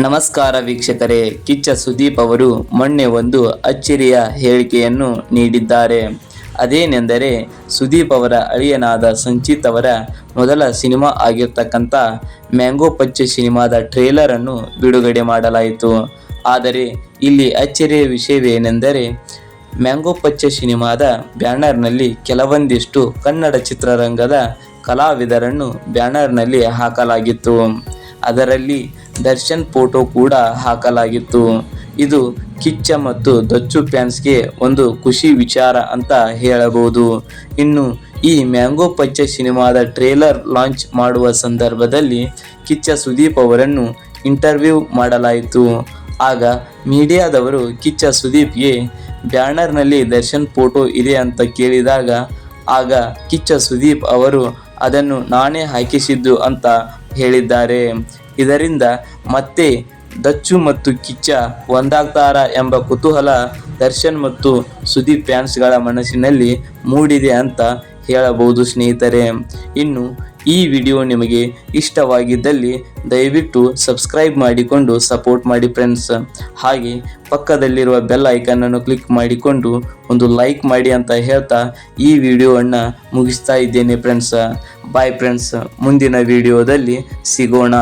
ನಮಸ್ಕಾರ ವೀಕ್ಷಕರೇ, ಕಿಚ್ಚ ಸುದೀಪ್ ಅವರು ಮೊನ್ನೆ ಒಂದು ಅಚ್ಚರಿಯ ಹೇಳಿಕೆಯನ್ನು ನೀಡಿದ್ದಾರೆ. ಅದೇನೆಂದರೆ, ಸುದೀಪ್ ಅವರ ಅಳಿಯನಾದ ಸಂಚಿತ್ ಅವರ ಮೊದಲ ಸಿನಿಮಾ ಆಗಿರ್ತಕ್ಕಂಥ ಮ್ಯಾಂಗೋ ಪಚ್ಚೆ ಸಿನಿಮಾದ ಟ್ರೇಲರ್ ಅನ್ನು ಬಿಡುಗಡೆ ಮಾಡಲಾಯಿತು. ಆದರೆ ಇಲ್ಲಿ ಅಚ್ಚರಿಯ ವಿಷಯವೇನೆಂದರೆ, ಮ್ಯಾಂಗೋ ಪಚ್ಚೆ ಸಿನಿಮಾದ ಬ್ಯಾನರ್ನಲ್ಲಿ ಕೆಲವೊಂದಿಷ್ಟು ಕನ್ನಡ ಚಿತ್ರರಂಗದ ಕಲಾವಿದರನ್ನು ಬ್ಯಾನರ್ನಲ್ಲಿ ಹಾಕಲಾಗಿತ್ತು. ಅದರಲ್ಲಿ ದರ್ಶನ್ ಫೋಟೋ ಕೂಡ ಹಾಕಲಾಗಿತ್ತು. ಇದು ಕಿಚ್ಚ ಮತ್ತು ದಚ್ಚು ಫ್ಯಾನ್ಸ್ಗೆ ಒಂದು ಖುಷಿ ವಿಚಾರ ಅಂತ ಹೇಳಬಹುದು. ಇನ್ನು ಈ ಮ್ಯಾಂಗೋ ಪಚ್ಚೆ ಸಿನಿಮಾದ ಟ್ರೇಲರ್ ಲಾಂಚ್ ಮಾಡುವ ಸಂದರ್ಭದಲ್ಲಿ ಕಿಚ್ಚ ಸುದೀಪ್ ಅವರನ್ನು ಇಂಟರ್ವ್ಯೂ ಮಾಡಲಾಯಿತು. ಆಗ ಮೀಡಿಯಾದವರು ಕಿಚ್ಚ ಸುದೀಪ್ಗೆ ಬ್ಯಾನರ್ನಲ್ಲಿ ದರ್ಶನ್ ಫೋಟೋ ಇದೆ ಅಂತ ಕೇಳಿದಾಗ, ಆಗ ಕಿಚ್ಚ ಸುದೀಪ್ ಅವರು ಅದನ್ನು ನಾನೇ ಹಾಕಿಸಿದ್ದು ಅಂತ ಹೇಳಿದ್ದಾರೆ. ಇದರಿಂದ ಮತ್ತೆ ದಚ್ಚು ಮತ್ತು ಕಿಚ್ಚ ಒಂದಾಗ್ತಾರಾ ಎಂಬ ಕುತೂಹಲ ದರ್ಶನ್ ಮತ್ತು ಸುದೀಪ್ ಫ್ಯಾನ್ಸ್ಗಳ ಮನಸ್ಸಿನಲ್ಲಿ ಮೂಡಿದೆ ಅಂತ ಹೇಳಬಹುದು ಸ್ನೇಹಿತರೆ. ಇನ್ನು ಈ ವಿಡಿಯೋ ನಿಮಗೆ ಇಷ್ಟವಾಗಿದ್ದಲ್ಲಿ ದಯವಿಟ್ಟು ಸಬ್ಸ್ಕ್ರೈಬ್ ಮಾಡಿಕೊಂಡು ಸಪೋರ್ಟ್ ಮಾಡಿ ಫ್ರೆಂಡ್ಸ್. ಹಾಗೆ ಪಕ್ಕದಲ್ಲಿರುವ ಬೆಲ್ ಐಕನ್ನನ್ನು ಕ್ಲಿಕ್ ಮಾಡಿಕೊಂಡು ಒಂದು ಲೈಕ್ ಮಾಡಿ ಅಂತ ಹೇಳ್ತಾ ಈ ವಿಡಿಯೋವನ್ನು ಮುಗಿಸ್ತಾ ಇದ್ದೇನೆ ಫ್ರೆಂಡ್ಸ್. ಬಾಯ್ ಫ್ರೆಂಡ್ಸ್, ಮುಂದಿನ ವಿಡಿಯೋದಲ್ಲಿ ಸಿಗೋಣ.